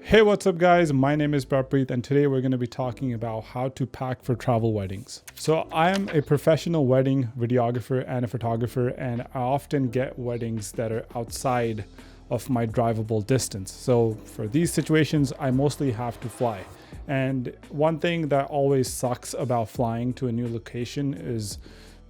Hey, what's up guys? My name is Prapreet and today we're going to be talking about how to pack for travel weddings. So I am a professional wedding videographer and a photographer, and I often get weddings that are outside of my drivable distance. So for these situations, I mostly have to fly. And one thing that always sucks about flying to a new location is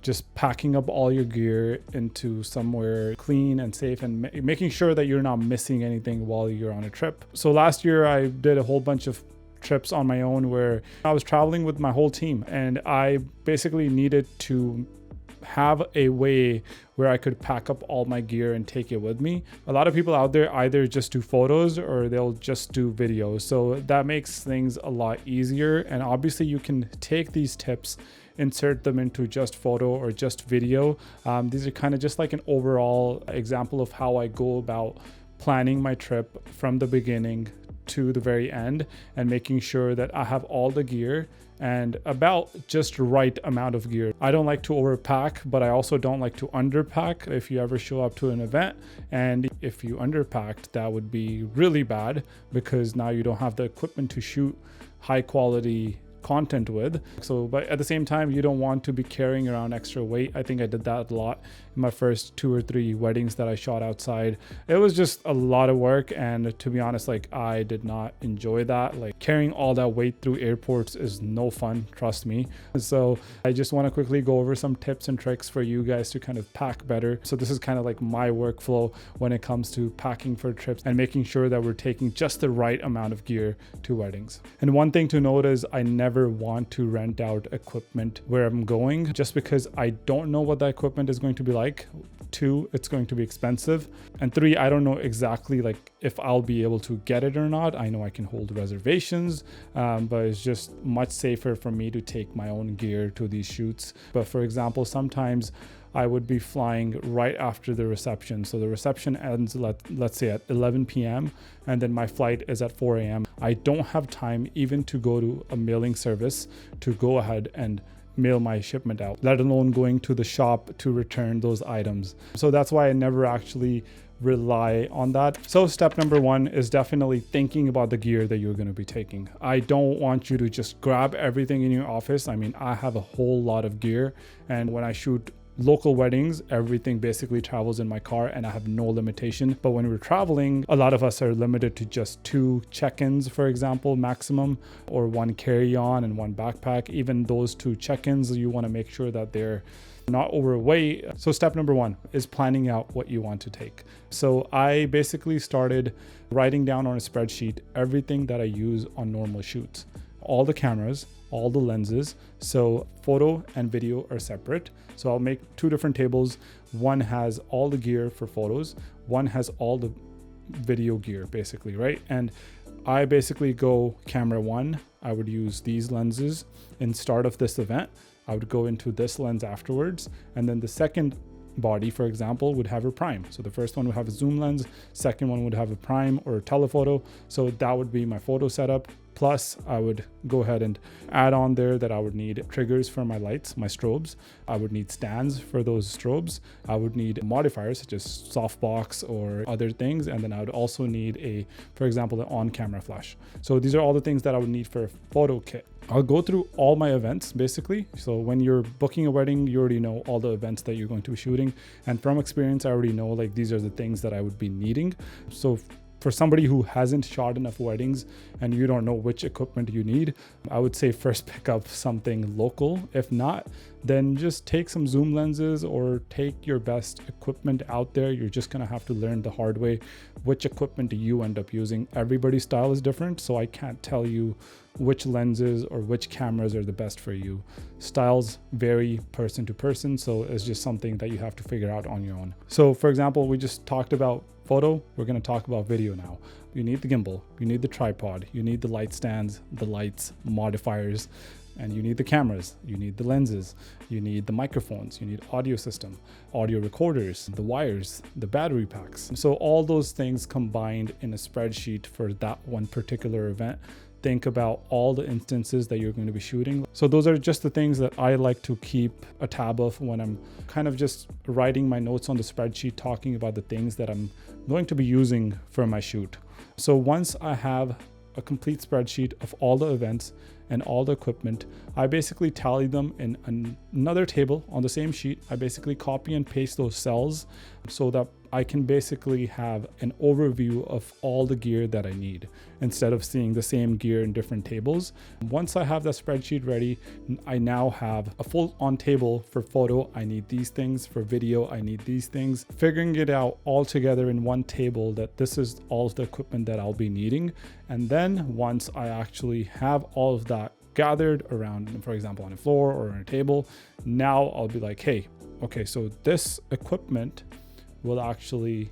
just packing up all your gear into somewhere clean and safe and making sure that you're not missing anything while you're on a trip. So last year I did a whole bunch of trips on my own where I was traveling with my whole team, and I basically needed to have a way where I could pack up all my gear and take it with me. A lot of people out there either just do photos or they'll just do videos. So that makes things a lot easier. And obviously you can take these tips, insert them into just photo or just video. These are kind of just like an overall example of how I go about planning my trip from the beginning to the very end and making sure that I have all the gear and about just right amount of gear. I don't like to overpack, but I also don't like to underpack. If you ever show up to an event and if you underpacked, that would be really bad because now you don't have the equipment to shoot high quality content with. So, but at the same time, you don't want to be carrying around extra weight. I think I did that a lot in my first 2 or 3 weddings that I shot outside. It was just a lot of work, and to be honest, like I did not enjoy that. Like carrying all that weight through airports is no fun, trust me. So I just want to quickly go over some tips and tricks for you guys to kind of pack better. So this is kind of like my workflow when it comes to packing for trips and making sure that we're taking just the right amount of gear to weddings. And one thing to note is I never want to rent out equipment where I'm going, just because I don't know what that equipment is going to be like. 2, it's going to be expensive, and 3, I don't know exactly like if I'll be able to get it or not. I know I can hold reservations, but it's just much safer for me to take my own gear to these shoots. But for example, sometimes I would be flying right after the reception. So the reception ends, let's say at 11 p.m. and then my flight is at 4 a.m. I don't have time even to go to a mailing service to go ahead and mail my shipment out, let alone going to the shop to return those items. So that's why I never actually rely on that. So step number 1 is definitely thinking about the gear that you're going to be taking. I don't want you to just grab everything in your office. I mean, I have a whole lot of gear, and when I shoot local weddings, everything basically travels in my car and I have no limitation. But when we're traveling, a lot of us are limited to just 2 check-ins, for example, maximum, or 1 carry-on and 1 backpack. Even those 2 check-ins, you want to make sure that they're not overweight. So step number 1 is planning out what you want to take. So I basically started writing down on a spreadsheet everything that I use on normal shoots. All the cameras, all the lenses. So photo and video are separate. So I'll make 2 different tables. One has all the gear for photos. One has all the video gear basically, right? And I basically go camera 1. I would use these lenses in start of this event. I would go into this lens afterwards. And then the second body, for example, would have a prime. So the first one would have a zoom lens. Second one would have a prime or a telephoto. So that would be my photo setup. Plus, I would go ahead and add on there that I would need triggers for my lights, my strobes. I would need stands for those strobes. I would need modifiers such as softbox or other things. And then I would also need for example, an on-camera flash. So these are all the things that I would need for a photo kit. I'll go through all my events basically. So when you're booking a wedding, you already know all the events that you're going to be shooting. And from experience, I already know like these are the things that I would be needing. So for somebody who hasn't shot enough weddings and you don't know which equipment you need, I would say first pick up something local. If not, then just take some zoom lenses or take your best equipment out there. You're just gonna have to learn the hard way which equipment you end up using. Everybody's style is different, so I can't tell you which lenses or which cameras are the best for you. Styles vary person to person, so it's just something that you have to figure out on your own. So for example, we just talked about photo. We're going to talk about video now. You need the gimbal, you need the tripod, you need the light stands, the lights, modifiers, and you need the cameras, you need the lenses, you need the microphones, you need audio system, audio recorders, the wires, the battery packs. So all those things combined in a spreadsheet for that one particular event. Think about all the instances that you're going to be shooting. So those are just the things that I like to keep a tab of when I'm kind of just writing my notes on the spreadsheet, talking about the things that I'm going to be using for my shoot. So once I have a complete spreadsheet of all the events and all the equipment, I basically tally them in another table on the same sheet. I basically copy and paste those cells so that I can basically have an overview of all the gear that I need instead of seeing the same gear in different tables. Once I have that spreadsheet ready, I now have a full on table. For photo, I need these things. For video, I need these things. Figuring it out all together in one table that this is all of the equipment that I'll be needing. And then once I actually have all of that gathered around, for example, on a floor or on a table, now I'll be like, hey, okay, so this equipment will actually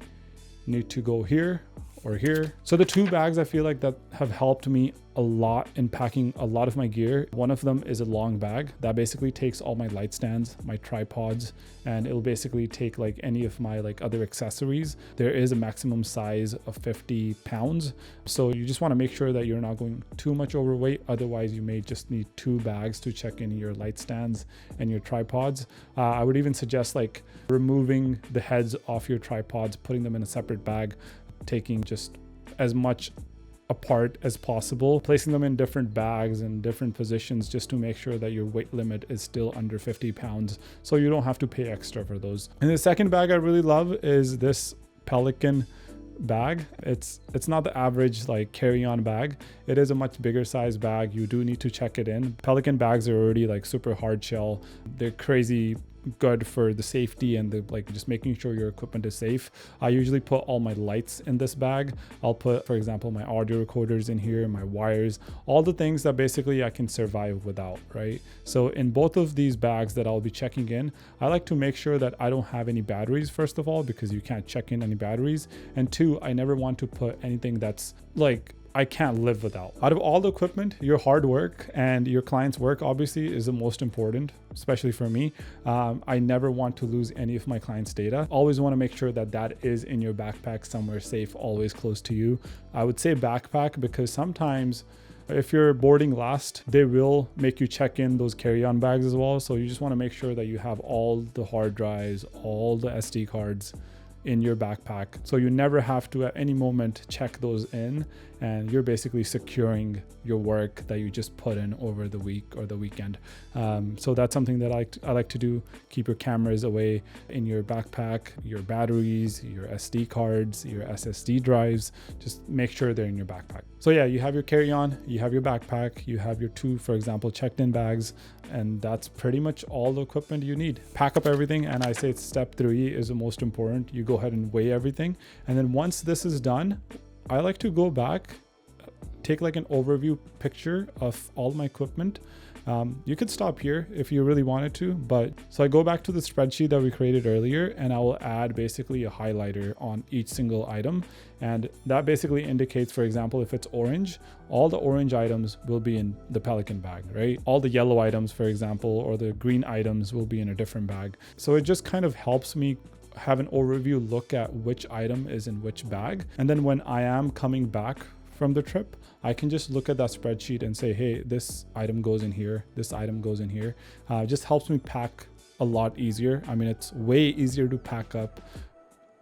need to go here or here. So the two bags I feel like that have helped me a lot in packing a lot of my gear. One of them is a long bag that basically takes all my light stands, my tripods, and it'll basically take like any of my like other accessories. There is a maximum size of 50 pounds. So you just want to make sure that you're not going too much overweight. Otherwise you may just need two bags to check in your light stands and your tripods. I would even suggest like removing the heads off your tripods, putting them in a separate bag, taking just as much apart as possible, placing them in different bags and different positions just to make sure that your weight limit is still under 50 pounds so you don't have to pay extra for those. And the second bag I really love is this Pelican bag. It's not the average like carry-on bag. It is a much bigger size bag. You do need to check it in. Pelican bags are already like super hard shell. They're crazy good for the safety and the like just making sure your equipment is safe. I usually put all my lights in this bag. I'll put, for example, my audio recorders in here, my wires, all the things that basically I can survive without, right? So in both of these bags that I'll be checking in, I like to make sure that I don't have any batteries, first of all, because you can't check in any batteries. And two, I never want to put anything that's like I can't live without. Out of all the equipment, your hard work and your client's work obviously is the most important, especially for me. I never want to lose any of my client's data. Always want to make sure that that is in your backpack somewhere safe, always close to you. I would say backpack because sometimes if you're boarding last, they will make you check in those carry-on bags as well. So you just want to make sure that you have all the hard drives, all the SD cards in your backpack, so you never have to at any moment check those in, and you're basically securing your work that you just put in over the week or the weekend. So that's something that I like to do. Keep your cameras away in your backpack, your batteries, your SD cards, your SSD drives, just make sure they're in your backpack. So yeah, you have your carry-on, you have your backpack, you have your two, for example, checked-in bags, and that's pretty much all the equipment you need. Pack up everything, and I say step 3 is the most important. You go ahead and weigh everything, and then once this is done, I like to go back, take like an overview picture of all my equipment. You could stop here if you really wanted to, but so I go back to the spreadsheet that we created earlier, and I will add basically a highlighter on each single item. And that basically indicates, for example, if it's orange, all the orange items will be in the Pelican bag, right? All the yellow items, for example, or the green items will be in a different bag. So it just kind of helps me have an overview look at which item is in which bag. And then when I am coming back from the trip, I can just look at that spreadsheet and say, hey, this item goes in here, this item goes in here. It just helps me pack a lot easier. I mean, it's way easier to pack up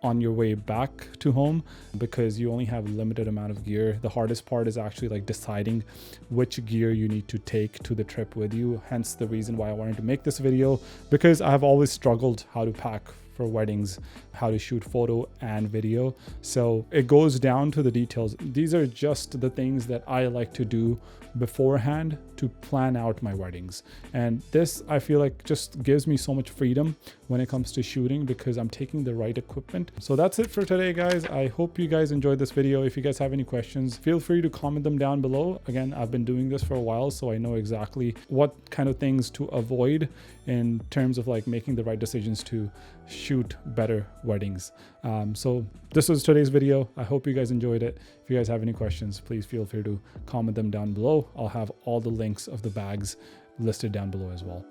on your way back to home because you only have a limited amount of gear. The hardest part is actually like deciding which gear you need to take to the trip with you. Hence the reason why I wanted to make this video, because I have always struggled how to pack for weddings, how to shoot photo and video. So it goes down to the details. These are just the things that I like to do beforehand to plan out my weddings. And this, I feel like, just gives me so much freedom when it comes to shooting because I'm taking the right equipment. So that's it for today, guys. I hope you guys enjoyed this video. If you guys have any questions, feel free to comment them down below. Again, I've been doing this for a while, so I know exactly what kind of things to avoid in terms of like making the right decisions to shoot better weddings. So this was today's video. I hope you guys enjoyed it. If you guys have any questions, please feel free to comment them down below. I'll have all the links of the bags listed down below as well.